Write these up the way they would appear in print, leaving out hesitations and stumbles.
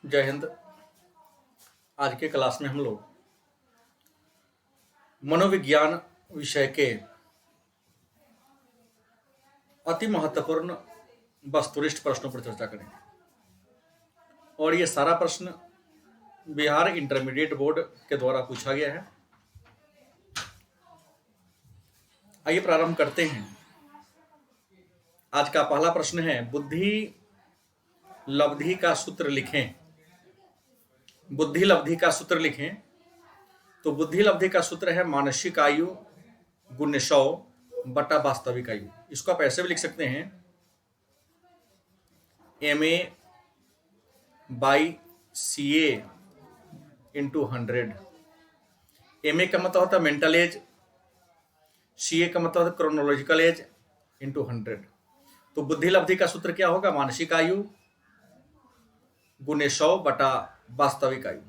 जय हिंद। आज के क्लास में हम लोग मनोविज्ञान विषय के अति महत्वपूर्ण वस्तुनिष्ठ प्रश्नों पर चर्चा करेंगे और ये सारा प्रश्न बिहार इंटरमीडिएट बोर्ड के द्वारा पूछा गया है। आइए प्रारंभ करते हैं। आज का पहला प्रश्न है, बुद्धि लब्धि का सूत्र लिखें। बुद्धि लब्धि का सूत्र लिखें। तो बुद्धि लब्धि का सूत्र है मानसिक आयु गुण्य 100 बटा वास्तविक आयु। इसको आप ऐसे भी लिख सकते हैं, MA by CA into 100। MA का मतलब होता है मेंटल एज, CA का मतलब होता है क्रोनोलॉजिकल एज इंटू 100। तो बुद्धि लब्धि का सूत्र क्या होगा? मानसिक आयु गुणे 100 बटा वास्तविक आयु।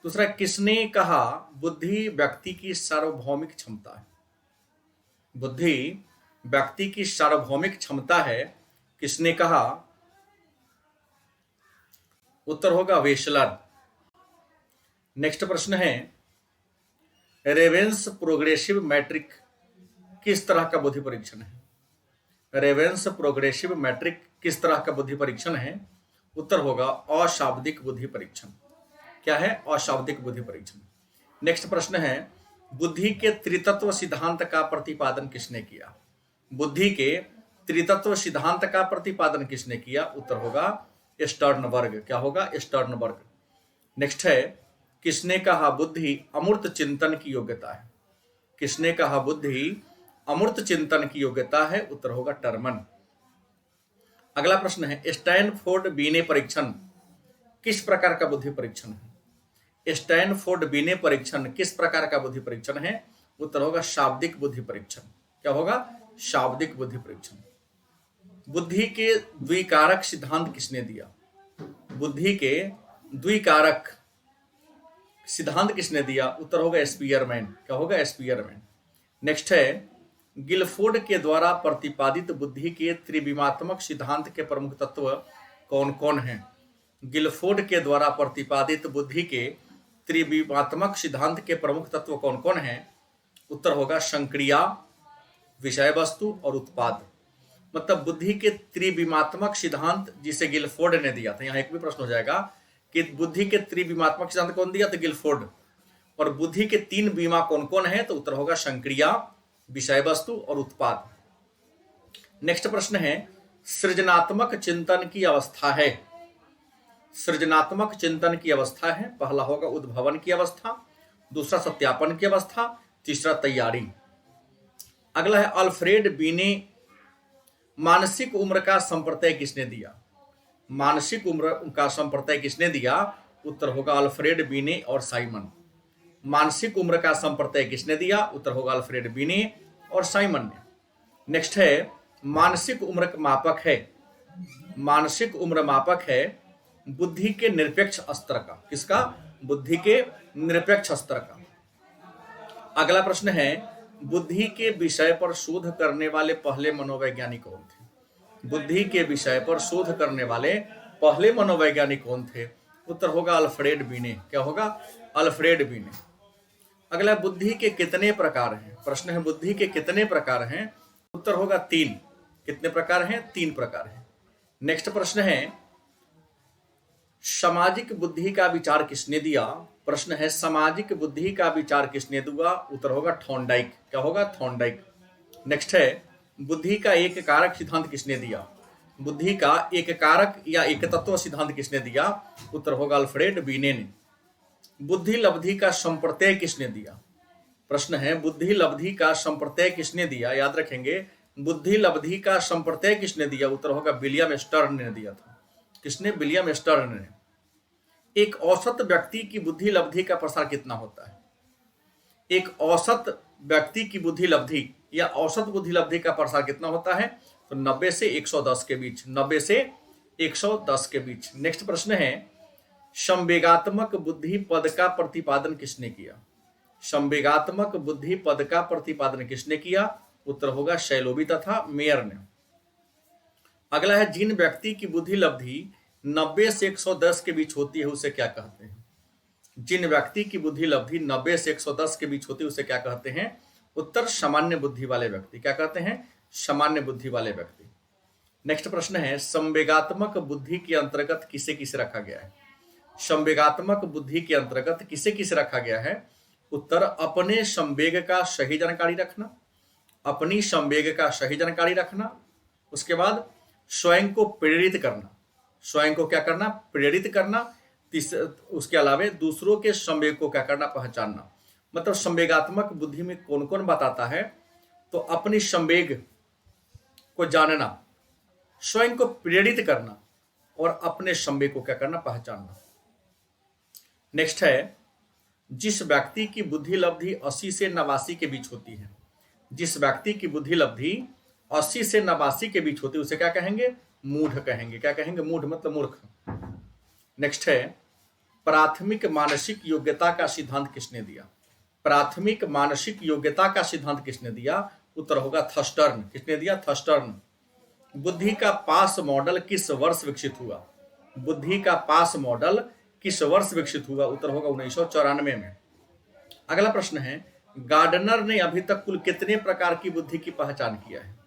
दूसरा, किसने कहा बुद्धि व्यक्ति की सार्वभौमिक क्षमता है? बुद्धि व्यक्ति की सार्वभौमिक क्षमता है। किसने कहा? उत्तर होगा वेशलर। नेक्स्ट प्रश्न है, रेवेंस प्रोग्रेसिव मैट्रिक किस तरह का बुद्धि परीक्षण है? रेवेंस प्रोग्रेसिव मैट्रिक किस तरह का बुद्धि परीक्षण है? उत्तर होगा अशाब्दिक बुद्धि परीक्षण। क्या है? अशाब्दिक बुद्धि परीक्षण। नेक्स्ट प्रश्न है, बुद्धि के त्रितत्व सिद्धांत का प्रतिपादन किसने किया? बुद्धि के त्रितत्व सिद्धांत का प्रतिपादन किसने किया? उत्तर होगा स्टर्नबर्ग। क्या होगा? स्टर्नबर्ग। नेक्स्ट है, किसने कहा बुद्धि अमूर्त चिंतन की योग्यता है? किसने कहा बुद्धि अमूर्त चिंतन की योग्यता है? उत्तर होगा टर्मन। अगला प्रश्न है, स्टैनफोर्ड बीने परीक्षण किस प्रकार का बुद्धि परीक्षण है? स्टैनफोर्ड बीने परीक्षण किस प्रकार का बुद्धि परीक्षण है? उत्तर होगा शाब्दिक बुद्धि परीक्षण। क्या होगा? शाब्दिक बुद्धि परीक्षण। बुद्धि के द्विकारक सिद्धांत किसने दिया? बुद्धि के द्विकारक सिद्धांत किसने दिया? उत्तर होगा स्पीयरमैन। क्या होगा? स्पीयरमैन। नेक्स्ट है, गिलफोर्ड के द्वारा प्रतिपादित बुद्धि के त्रिविमात्मक सिद्धांत के प्रमुख तत्व कौन कौन हैं? गिलफोर्ड के द्वारा प्रतिपादित बुद्धि के त्रिविमात्मक सिद्धांत के प्रमुख तत्व कौन कौन हैं? उत्तर होगा संक्रिया, विषय वस्तु और उत्पाद। मतलब बुद्धि के त्रिविमात्मक सिद्धांत जिसे गिलफोर्ड ने दिया था। यहाँ एक भी प्रश्न हो जाएगा कि बुद्धि के त्रिविमात्मक सिद्धांत कौन दिया? तो गिलफोर्ड। और बुद्धि के 3 बीमा कौन कौन है? तो उत्तर होगा संक्रिया, विषय वस्तु और उत्पाद। नेक्स्ट प्रश्न है, सृजनात्मक चिंतन की अवस्था है। सृजनात्मक चिंतन की अवस्था है। पहला होगा उद्भवन की अवस्था, दूसरा सत्यापन की अवस्था, तीसरा तैयारी। अगला है, अल्फ्रेड बीने मानसिक उम्र का संप्रत्यय किसने दिया? मानसिक उम्र का संप्रत्यय किसने दिया? उत्तर होगा अल्फ्रेड बीने और साइमन। मानसिक उम्र का संप्रत्यय किसने दिया? उत्तर होगा अल्फ्रेड बीने और साइमन ने। नेक्स्ट है, मानसिक उम्र मापक है। मानसिक उम्र मापक है बुद्धि के निरपेक्ष स्तर का। किसका? बुद्धि के निरपेक्ष स्तर का। अगला प्रश्न है, बुद्धि के विषय पर शोध करने वाले पहले मनोवैज्ञानिक कौन थे? बुद्धि के विषय पर शोध करने वाले पहले मनोवैज्ञानिक कौन थे? उत्तर होगा अल्फ्रेड बीने। क्या होगा? अल्फ्रेड बीने। अगला, बुद्धि के कितने प्रकार हैं? प्रश्न है, बुद्धि के कितने प्रकार हैं? उत्तर होगा 3। कितने प्रकार हैं? 3 प्रकार हैं। नेक्स्ट प्रश्न है, सामाजिक बुद्धि का विचार किसने दिया? प्रश्न है, सामाजिक बुद्धि का विचार किसने दिया? उत्तर होगा थॉर्नडाइक। क्या होगा? थॉर्नडाइक। नेक्स्ट है, बुद्धि का एक कारक सिद्धांत किसने दिया? बुद्धि का एक कारक या एक तत्व सिद्धांत किसने दिया? उत्तर होगा अल्फ्रेड बीने ने। बुद्धि लब्धि का संप्रत्यय किसने दिया? प्रश्न है, बुद्धि लब्धि का संप्रत्यय किसने दिया? याद रखेंगे, बुद्धि लब्धि का संप्रत्यय किसने दिया? उत्तर होगा विलियम स्टर्न ने दिया था। किसने? विलियम स्टर्न ने। एक औसत व्यक्ति की बुद्धि लब्धि का प्रसार कितना होता है? एक औसत व्यक्ति की बुद्धि लब्धि या औसत बुद्धि लब्धि का प्रसार कितना होता है? तो 90 से 110 के बीच। 90 से 110 के बीच। नेक्स्ट प्रश्न है, संवेगात्मक बुद्धि पद का प्रतिपादन किसने किया? संवेगात्मक बुद्धि पद का प्रतिपादन किसने किया? उत्तर होगा शैलोबी तथा मेयर ने। अगला है, जिन व्यक्ति की बुद्धि लब्धि 90 से 110 के बीच होती है उसे क्या कहते हैं? जिन व्यक्ति की बुद्धि लब्धि 90 से 110 के बीच होती है उसे क्या कहते हैं? उत्तर सामान्य बुद्धि वाले व्यक्ति। क्या कहते हैं? सामान्य बुद्धि वाले व्यक्ति। नेक्स्ट प्रश्न है, संवेगात्मक बुद्धि के अंतर्गत किसे किसे रखा गया है? संवेगात्मक बुद्धि के अंतर्गत किसे किसे रखा गया है? उत्तर अपने संवेग का सही जानकारी रखना, अपनी संवेग का सही जानकारी रखना, उसके बाद स्वयं को प्रेरित करना, स्वयं को क्या करना? प्रेरित करना, उसके अलावा दूसरों के संवेग को क्या करना? पहचानना। मतलब संवेगात्मक बुद्धि में कौन कौन बताता है? तो अपनी संवेग को जानना, स्वयं को प्रेरित करना और अपने संवेग को क्या करना? पहचानना। नेक्स्ट है, जिस व्यक्ति की बुद्धि लब्धि 80 से 89 के बीच होती है, जिस व्यक्ति की बुद्धि लब्धि 80 से 89 के बीच होती है उसे क्या कहेंगे? मूढ़ कहेंगे। क्या कहेंगे? मूढ़ मतलब मूर्ख। नेक्स्ट है, प्राथमिक मानसिक योग्यता का सिद्धांत किसने दिया? प्राथमिक मानसिक योग्यता का सिद्धांत किसने दिया? उत्तर होगा थर्स्टर्न। किसने दिया? थर्स्टर्न। बुद्धि का पास मॉडल किस वर्ष विकसित हुआ? बुद्धि का पास मॉडल किस वर्ष विकसित हुआ? उत्तर होगा 1994 में। अगला प्रश्न है, गार्डनर ने अभी तक कुल कितने प्रकार की बुद्धि की पहचान किया है?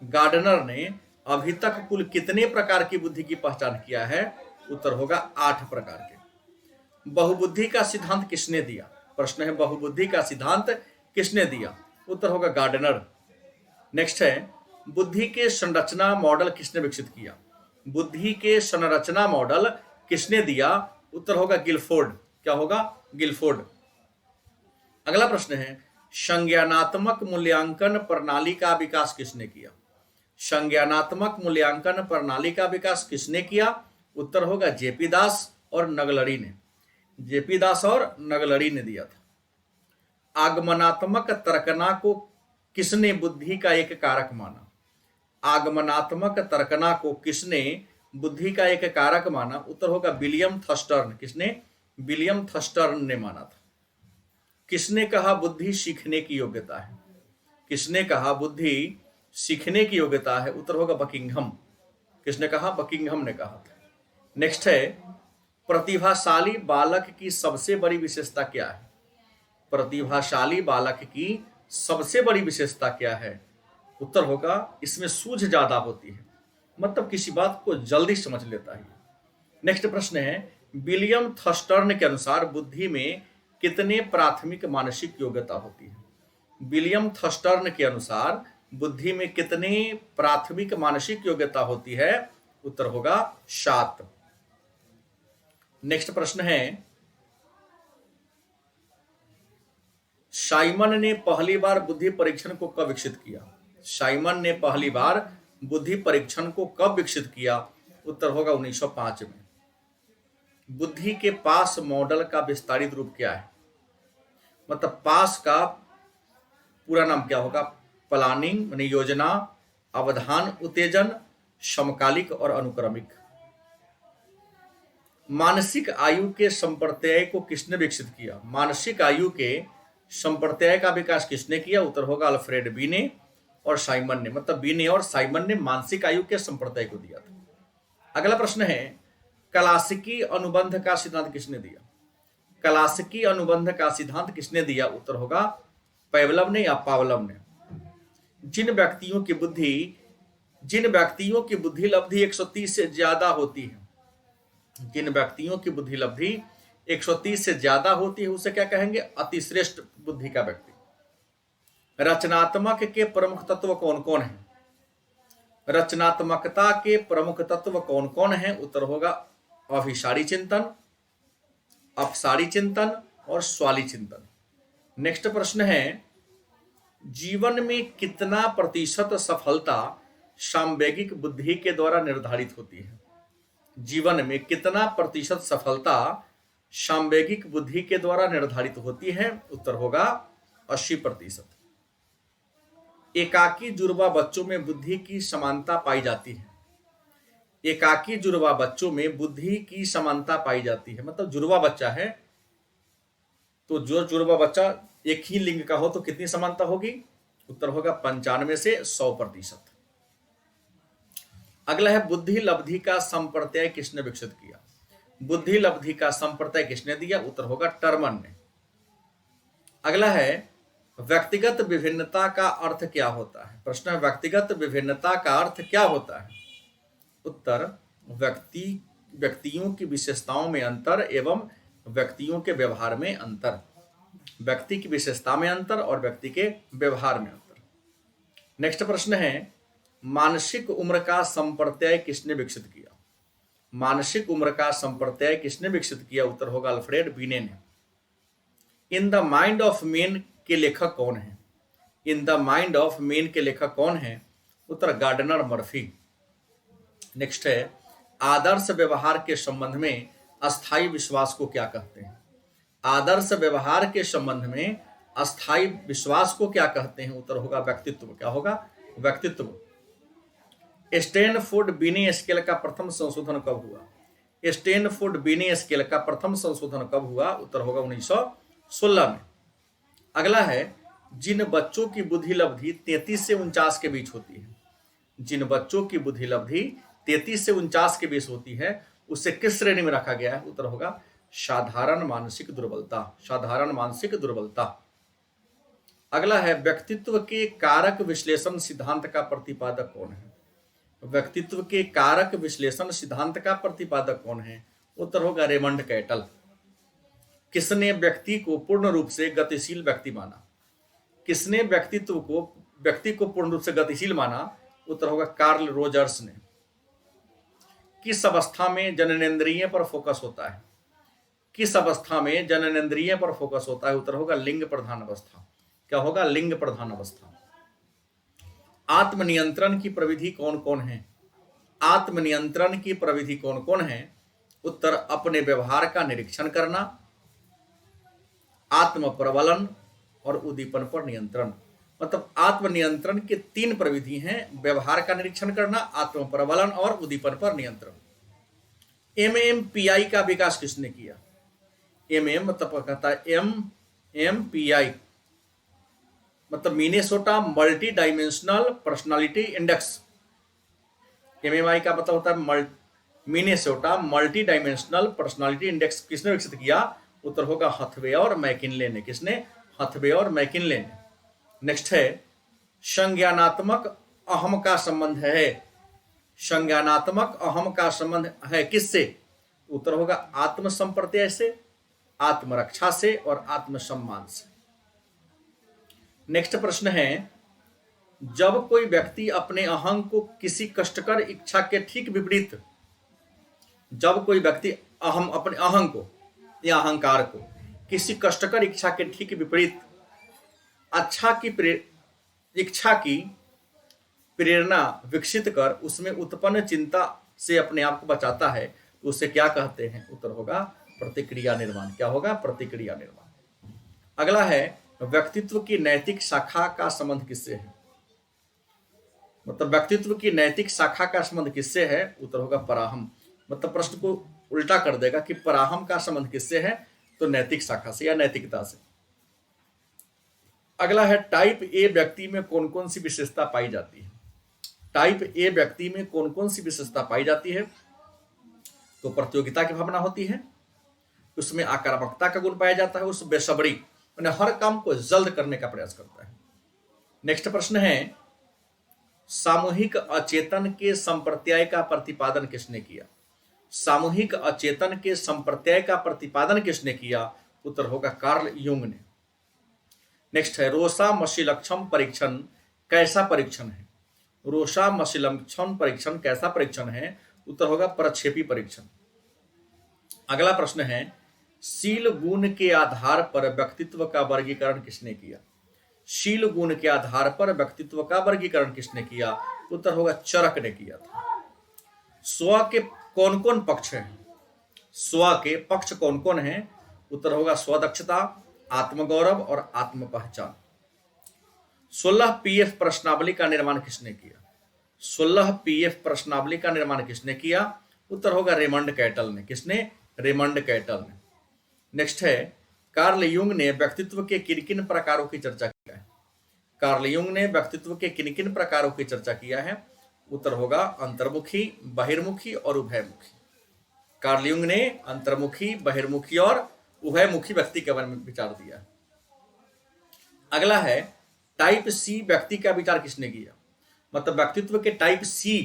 गार्डनर ने अभी तक कुल कितने प्रकार की बुद्धि की पहचान किया है? उत्तर होगा 8 प्रकार के। बहुबुद्धि का सिद्धांत किसने दिया? प्रश्न है, बहुबुद्धि का सिद्धांत किसने दिया? उत्तर होगा गार्डनर। नेक्स्ट है, बुद्धि के संरचना मॉडल किसने विकसित किया? बुद्धि के संरचना मॉडल किसने दिया? उत्तर होगा गिलफोर्ड। क्या होगा? गिलफोर्ड। अगला प्रश्न है, संज्ञानात्मक मूल्यांकन प्रणाली का विकास किसने किया? संज्ञानात्मक मूल्यांकन प्रणाली का विकास किसने किया? उत्तर होगा जेपी दास और नगलरी ने। जेपी दास और नगलरी ने दिया था। आगमनात्मक तर्कना को किसने बुद्धि का एक कारक माना? आगमनात्मक तर्कना को किसने बुद्धि का एक कारक माना? उत्तर होगा विलियम थर्स्टर्न। किसने? विलियम थर्स्टर्न ने माना था। किसने कहा बुद्धि सीखने की योग्यता है? किसने कहा बुद्धि सीखने की योग्यता है? उत्तर होगा बकिंघम। किसने कहा? बकिंघम ने कहा था। नेक्स्ट है, प्रतिभाशाली बालक की सबसे बड़ी विशेषता क्या है? प्रतिभाशाली बालक की सबसे बड़ी विशेषता क्या है? उत्तर होगा इसमें सूझ ज्यादा होती है, मतलब किसी बात को जल्दी समझ लेता है। नेक्स्ट प्रश्न है, विलियम थर्स्टर्न के अनुसार बुद्धि में कितने प्राथमिक मानसिक योग्यता होती है? विलियम थर्स्टर्न के अनुसार बुद्धि में कितने प्राथमिक मानसिक योग्यता होती है? उत्तर होगा 7। नेक्स्ट प्रश्न है, साइमन ने पहली बार बुद्धि परीक्षण को कब विकसित किया? साइमन ने पहली बार बुद्धि परीक्षण को कब विकसित किया? उत्तर होगा 1905 में। बुद्धि के पास मॉडल का विस्तारित रूप क्या है? मतलब पास का पूरा नाम क्या होगा? प्लानिंग यानी योजना, अवधान उत्तेजन, समकालिक और अनुक्रमिक। मानसिक आयु के संप्रत्यय को किसने विकसित किया? मानसिक आयु के संप्रत्यय का विकास किसने किया? उत्तर होगा अल्फ्रेड बीने और साइमन ने। मतलब बीने और साइमन ने मानसिक आयु के संप्रत्यय को दिया था। अगला प्रश्न है, क्लासिकी अनुबंध का सिद्धांत किसने दिया? क्लासिकी अनुबंध का सिद्धांत किसने दिया? उत्तर होगा पेवलव ने या पावलव ने। जिन व्यक्तियों की बुद्धि लब्धि 130 से ज्यादा होती है, जिन व्यक्तियों की बुद्धि लब्धि 130 से ज्यादा होती है उसे क्या कहेंगे? अतिश्रेष्ठ बुद्धि का व्यक्ति। रचनात्मक के प्रमुख तत्व कौन कौन है? रचनात्मकता के प्रमुख तत्व कौन कौन है? उत्तर होगा अभिसारी चिंतन, अपसारी चिंतन और स्वाली चिंतन। नेक्स्ट प्रश्न है, जीवन में कितना प्रतिशत सफलता सामवेगिक बुद्धि के द्वारा निर्धारित होती है? जीवन में कितना प्रतिशत सफलता सामवेगिक बुद्धि के द्वारा निर्धारित होती है? उत्तर होगा 80%। एकाकी जुड़वा बच्चों में बुद्धि की समानता पाई जाती है। एकाकी जुड़वा बच्चों में बुद्धि की समानता पाई जाती है, मतलब जुड़वा बच्चा है तो जो जुड़वा बच्चा एक ही लिंग का हो तो कितनी समानता होगी? उत्तर होगा 95 से 100%। अगला है बुद्धि लब्धि का संप्रत्यय किसने विकसित किया? बुद्धि लब्धि का संप्रत्यय किसने दिया? उत्तर होगा टर्मन ने। अगला है व्यक्तिगत विभिन्नता का अर्थ क्या होता है? प्रश्न है व्यक्तिगत विभिन्नता का अर्थ क्या होता है? उत्तर व्यक्तियों की विशेषताओं में अंतर एवं व्यक्तियों के व्यवहार में अंतर। व्यक्ति की विशेषता में अंतर और व्यक्ति के व्यवहार में अंतर। नेक्स्ट प्रश्न है मानसिक उम्र का संप्रत्यय किसने विकसित किया? मानसिक उम्र का संप्रत्यय किसने विकसित किया? उत्तर होगा अल्फ्रेड बीने ने। In the mind of man के लेखक कौन है? In the mind of man के लेखक कौन है? उत्तर गार्डनर मर्फी। नेक्स्ट है आदर्श व्यवहार के संबंध में अस्थायी विश्वास को क्या कहते हैं? आदर्श व्यवहार के संबंध में अस्थायी विश्वास को क्या कहते हैं? उत्तर होगा व्यक्तित्व। क्या होगा? व्यक्तित्व। स्टैनफोर्ड बिने स्केल का प्रथम संशोधन कब हुआ? स्टैनफोर्ड बिने स्केल का प्रथम संशोधन कब हुआ? उत्तर होगा 1916 में। अगला है जिन बच्चों की बुद्धि लब्धि 33 से 49 के बीच होती है, जिन बच्चों की बुद्धि लब्धि 33 से 49 के बीच होती है उसे किस श्रेणी में रखा गया है? उत्तर होगा साधारण मानसिक दुर्बलता। साधारण मानसिक दुर्बलता। अगला है व्यक्तित्व के कारक विश्लेषण सिद्धांत का प्रतिपादक कौन है? व्यक्तित्व के कारक विश्लेषण सिद्धांत का प्रतिपादक कौन है? उत्तर होगा रेमंड कैटल। किसने व्यक्ति को पूर्ण रूप से गतिशील व्यक्ति माना? किसने व्यक्ति को पूर्ण रूप से गतिशील माना? उत्तर होगा कार्ल रोजर्स ने। किस अवस्था में जननेंद्रिय पर फोकस होता है? किस अवस्था में जननेंद्रिय पर फोकस होता है? उत्तर होगा लिंग प्रधान अवस्था। क्या होगा? लिंग प्रधान अवस्था। आत्मनियंत्रण की प्रविधि कौन कौन है? आत्मनियंत्रण की प्रविधि कौन कौन है? उत्तर अपने व्यवहार का निरीक्षण करना, आत्म प्रबलन और उद्दीपन पर नियंत्रण। मतलब आत्मनियंत्रण के 3 प्रविधि हैं, व्यवहार का निरीक्षण करना, आत्म प्रबलन और उद्दीपन पर नियंत्रण। MMPI का विकास किसने किया? MM मतलब कहता है MMPI मतलब Minnesota multi dimensional personality index. MMI का मतलब होता है Minnesota multi dimensional personality index किसने विकसित किया? उत्तर होगा हथवे और मैकिनले ने। किसने? हथवे और मैकिनले ने। नेक्स्ट है संज्ञानात्मक अहम का संबंध है। संज्ञानात्मक अहम का संबंध है किससे? उत्तर होगा आत्म संप्रत्यय से, आत्मरक्षा से और आत्मसम्मान से। नेक्स्ट प्रश्न है जब कोई व्यक्ति अपने अहं को किसी कष्टकर इच्छा के ठीक विपरीत, जब कोई व्यक्ति अपने अहं को या अहंकार को किसी कष्टकर इच्छा के ठीक विपरीत इच्छा की प्रेरणा विकसित कर उसमें उत्पन्न चिंता से अपने आप को बचाता है तो उसे क्या कहते हैं? उत्तर होगा प्रतिक्रिया निर्माण। क्या होगा? प्रतिक्रिया निर्माण। अगला है व्यक्तित्व की नैतिक शाखा का संबंध किससे है? मतलब व्यक्तित्व की नैतिक शाखा का संबंध किससे है? उत्तर होगा पराहम। मतलब प्रश्न को उल्टा कर देगा कि पराहम का संबंध किससे है? तो नैतिक शाखा से या नैतिकता से। अगला है टाइप ए व्यक्ति में कौन कौन सी विशेषता पाई जाती है? टाइप ए व्यक्ति में कौन कौन सी विशेषता पाई जाती है? तो प्रतियोगिता की भावना होती है, उसमें आक्रामकता का गुण पाया जाता है, उस बेसब्री यानी हर काम को जल्द करने का प्रयास करता है। नेक्स्ट प्रश्न है सामूहिक अचेतन के संप्रत्यय का प्रतिपादन किसने किया? सामूहिक अचेतन के संप्रत्यय का प्रतिपादन किसने किया? उत्तर होगा कार्ल यूंग ने। नेक्स्ट है रोसा मशीलक्षण परीक्षण कैसा परीक्षण है? रोसा मशीलक्षण परीक्षण कैसा परीक्षण है? उत्तर होगा प्रक्षेपी परीक्षण। अगला प्रश्न है शील गुण के आधार पर व्यक्तित्व का वर्गीकरण किसने किया? शील गुण के आधार पर व्यक्तित्व का वर्गीकरण किसने किया? उत्तर होगा चरक ने किया था। स्व के कौन कौन पक्ष हैं? स्व के पक्ष कौन कौन हैं? उत्तर होगा स्वदक्षता, आत्मगौरव और आत्म पहचान। 16 PF प्रश्नावली का निर्माण किसने किया? 16 PF प्रश्नावली का निर्माण किसने किया? उत्तर होगा रेमंड कैटल ने। किसने? रेमंड कैटल ने। नेक्स्ट है कार्ल यूंग ने व्यक्तित्व के किन किन प्रकारों की चर्चा किया है? कार्ल यूंग ने व्यक्तित्व के किन किन प्रकारों की चर्चा किया है? उत्तर होगा अंतर्मुखी, बहिर्मुखी और उभयमुखी। कार्ल युंग ने अंतर्मुखी, बहिर्मुखी और उभयमुखी व्यक्ति के बारे में विचार दिया। अगला है टाइप सी व्यक्ति का विचार किसने किया, मतलब व्यक्तित्व के टाइप सी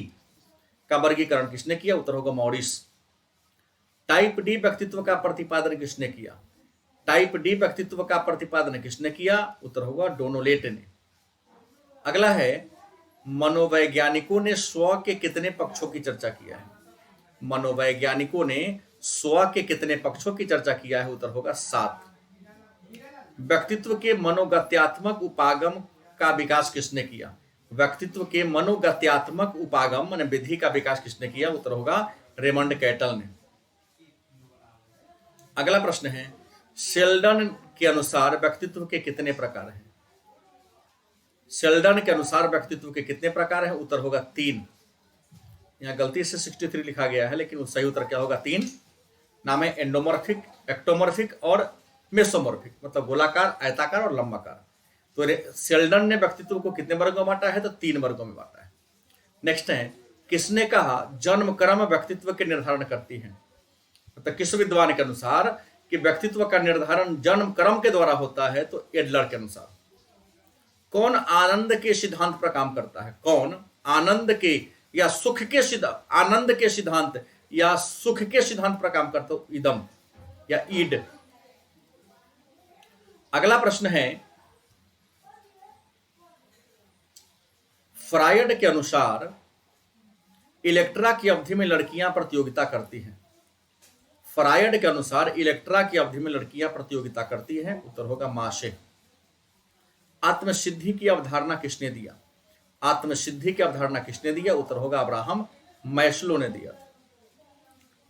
का वर्गीकरण किसने किया, उत्तर होगा मॉरिस। टाइप डी व्यक्तित्व का प्रतिपादन किसने किया, टाइप डी व्यक्तित्व का प्रतिपादन किसने किया, उत्तर होगा डोनोलेट ने। अगला है मनोवैज्ञानिकों ने स्व के कितने पक्षों की चर्चा किया है, मनोवैज्ञानिकों ने स्व के कितने पक्षों की चर्चा किया है, उत्तर होगा 7। व्यक्तित्व के मनोगत्यात्मक उपागम का विकास किसने किया, व्यक्तित्व के मनोगत्यात्मक उपागम माने विधि का विकास किसने किया, उत्तर होगा रेमंड कैटल ने। अगला प्रश्न है शेल्डन के अनुसार व्यक्तित्व के कितने प्रकार हैं, शेल्डन के अनुसार व्यक्तित्व के कितने प्रकार हैं, उत्तर होगा 3। यहाँ गलती से 63 लिखा गया है, लेकिन सही उत्तर क्या होगा 3। नाम है एंडोमॉर्फिक, एक्टोमॉर्फिक और मेसोमॉर्फिक, मतलब गोलाकार, आयताकार और लंबाकार। तो शेल्डन ने व्यक्तित्व को कितने वर्गों में बांटा है, तो 3 वर्गों में बांटा है। नेक्स्ट है किसने कहा जन्म क्रम व्यक्तित्व के निर्धारण करती है, मतलब किस विद्वान के अनुसार कि व्यक्तित्व का निर्धारण जन्म क्रम के द्वारा होता है, तो एडलर के अनुसार। कौन आनंद के सिद्धांत पर काम करता है, कौन आनंद के या सुख के सिद्धांत, आनंद के सिद्धांत या सुख के सिद्धांत पर काम करता है, इदम या ईड। अगला प्रश्न है फ्रायड के अनुसार इलेक्ट्रा की अवधि में लड़कियां प्रतियोगिता करती हैं, फ्रायड के अनुसार इलेक्ट्रा की अवधि में लड़कियां प्रतियोगिता करती हैं, उत्तर होगा माशे। आत्मसिद्धि की अवधारणा किसने दिया, आत्मसिद्धि की अवधारणा किसने दिया, उत्तर होगा अब्राहम मैस्लो ने दिया।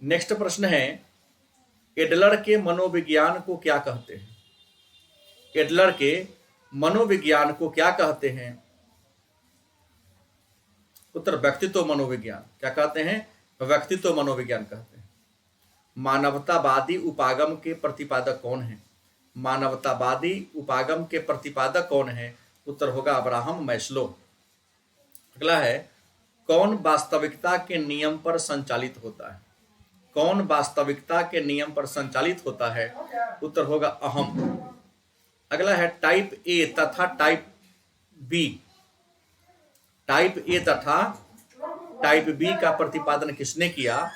नेक्स्ट प्रश्न है एडलर के मनोविज्ञान को क्या कहते हैं, एडलर के मनोविज्ञान को क्या कहते हैं, उत्तर व्यक्तित्व मनोविज्ञान। क्या कहते हैं, व्यक्तित्व मनोविज्ञान कहते हैं। मानवतावादी उपागम के प्रतिपादक कौन है, मानवतावादी उपागम के प्रतिपादक कौन है, उत्तर होगा अब्राहम मैस्लो। अगला है कौन वास्तविकता के नियम पर संचालित होता है, कौन वास्तविकता के नियम पर संचालित होता है, उत्तर होगा अहम। अगला है टाइप ए तथा टाइप बी, टाइप ए तथा टाइप बी का प्रतिपादन किसने किया,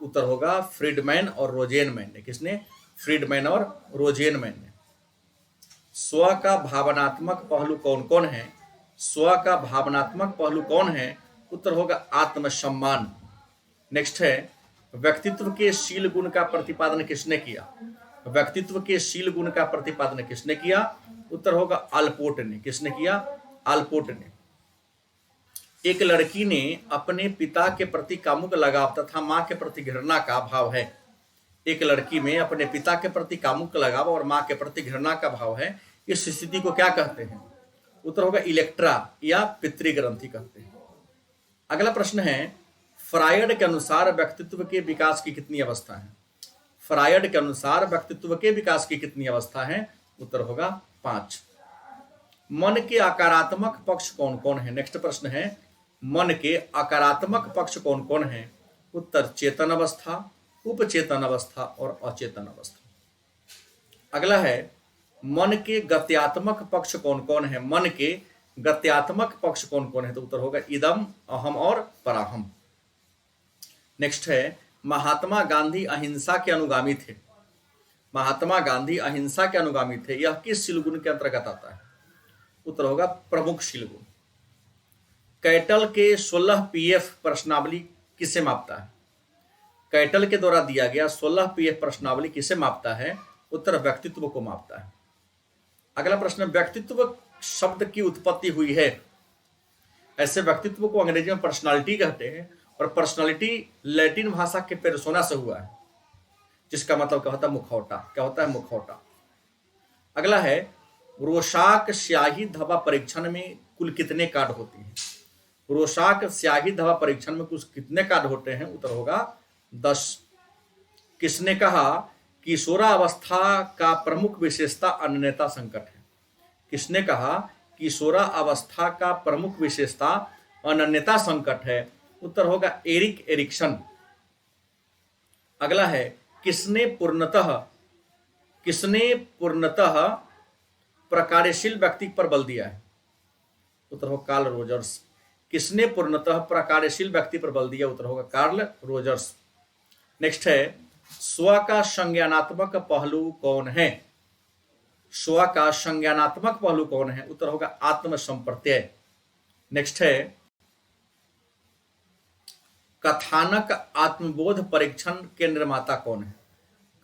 उत्तर होगा फ्रीडमैन और रोजेनमैन ने। किसने, फ्रीडमैन और रोजेनमैन ने। स्व का भावनात्मक पहलू कौन कौन है, स्व का भावनात्मक पहलू कौन है, उत्तर होगा आत्मसम्मान। नेक्स्ट है व्यक्तित्व के शील गुण का प्रतिपादन किसने किया, व्यक्तित्व के शील गुण का प्रतिपादन किसने किया, उत्तर होगा आल्पोर्ट ने। किसने किया, आल्पोर्ट ने। एक लड़की ने अपने पिता के प्रति कामुक लगाव तथा मां के प्रति घृणा का भाव है, एक लड़की में अपने पिता के प्रति कामुक लगाव और मां के प्रति घृणा का भाव है, इस स्थिति को क्या कहते हैं, उत्तर होगा इलेक्ट्रा या पितृग्रंथि कहते हैं। अगला प्रश्न है फ्रायड के अनुसार व्यक्तित्व के विकास की कितनी अवस्था है, फ्रायड के अनुसार व्यक्तित्व के विकास की कितनी अवस्था है, उत्तर होगा 5। मन के आकारात्मक पक्ष कौन कौन है, नेक्स्ट प्रश्न है मन के आकारात्मक पक्ष कौन कौन है, उत्तर चेतन अवस्था, उपचेतन अवस्था और अचेतन अवस्था। अगला है मन के गत्यात्मक पक्ष कौन कौन है, मन के गत्यात्मक पक्ष कौन कौन है, तो उत्तर होगा इदम, अहम और पराहम। नेक्स्ट है महात्मा गांधी अहिंसा के अनुगामी थे, महात्मा गांधी अहिंसा के अनुगामी थे, यह किस शील गुण के अंतर्गत आता है, उत्तर होगा प्रमुख शील गुण। कैटल के 16 पीएफ प्रश्नावली किसे मापता है, कैटल के द्वारा दिया गया 16 पीएफ प्रश्नावली किसे मापता है, उत्तर व्यक्तित्व को मापता है। अगला प्रश्न, व्यक्तित्व शब्द की उत्पत्ति हुई है, ऐसे व्यक्तित्व को अंग्रेजी में पर्सनालिटी कहते हैं और पर्सनालिटी लैटिन भाषा के पेर्सोना से हुआ है, जिसका मतलब क्या होता है, मुखौटा। क्या होता है, मुखौटा। अगला है रोशाक स्याही धब्बा परीक्षण में कुल कितने कार्ड होती हैं, रोशाक स्याही धब्बा परीक्षण में कुल कितने कार्ड होते हैं, उत्तर होगा 10। किसने कहा किशोरावस्था का प्रमुख विशेषता अनन्यता संकट है, किसने कहा किशोरावस्था का प्रमुख विशेषता अनन्यता संकट है, उत्तर होगा एरिक एरिक्सन। अगला है किसने पूर्णतः प्रकार्यशील व्यक्ति पर बल दिया है, उत्तर होगा कार्ल रोजर्स। किसने पूर्णतः प्रकार्यशील व्यक्ति पर बल दिया, उत्तर होगा कार्ल रोजर्स। नेक्स्ट है स्व का संज्ञानात्मक पहलू कौन है, स्व का संज्ञानात्मक पहलू कौन है, उत्तर होगा आत्मसंप्रत्यय। नेक्स्ट है कथानक आत्मबोध परीक्षण के निर्माता कौन है,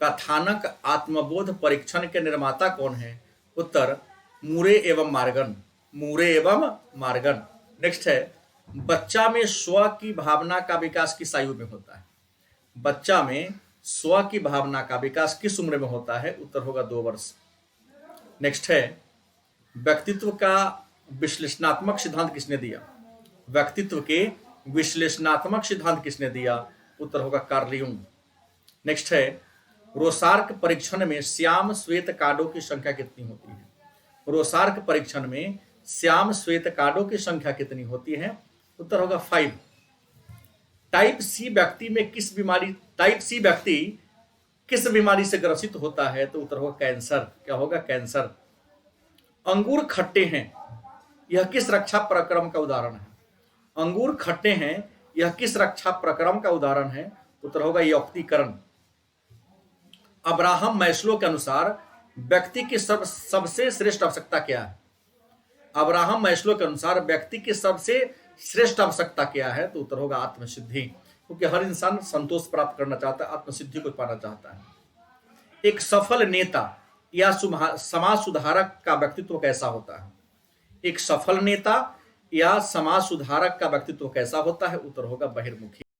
कथानक आत्मबोध परीक्षण के निर्माता कौन है, उत्तर मूरे एवं मार्गन। नेक्स्ट है बच्चा में स्व की भावना का विकास किस आयु में होता है, बच्चा में स्व की भावना का विकास किस उम्र में होता है, उत्तर होगा 2 वर्ष। नेक्स्ट है व्यक्तित्व का विश्लेषणात्मक सिद्धांत किसने दिया, व्यक्तित्व के विश्लेषणात्मक सिद्धांत किसने दिया, उत्तर होगा कार्ल यूंग। नेक्स्ट है रोसार्क परीक्षण में श्याम श्वेत कार्डों की संख्या कितनी होती है, रोसार्क परीक्षण में श्याम श्वेत कार्डों की संख्या कितनी होती है, उत्तर होगा 5। टाइप सी व्यक्ति किस बीमारी से ग्रसित होता है, तो उत्तर होगा कैंसर। क्या होगा, कैंसर। अंगूर खट्टे हैं यह किस रक्षा प्रक्रम का उदाहरण है, अंगूर खट्टे हैं यह किस रक्षा प्रक्रम का उदाहरण है, उत्तर होगा यौक्तीकरण। अब्राहम मैस्लो के अनुसार व्यक्ति की सबसे श्रेष्ठ आवश्यकता क्या है, अब्राहम मैस्लो के अनुसार व्यक्ति की सबसे श्रेष्ठ आवश्यकता क्या है, तो उत्तर होगा आत्मसिद्धि, क्योंकि हर इंसान संतोष प्राप्त करना चाहता है, आत्मसिद्धि को पाना चाहता है। एक सफल नेता या समाज सुधारक का व्यक्तित्व कैसा होता है, एक सफल नेता या समाज सुधारक का व्यक्तित्व कैसा होता है, उत्तर होगा बहिर्मुखी।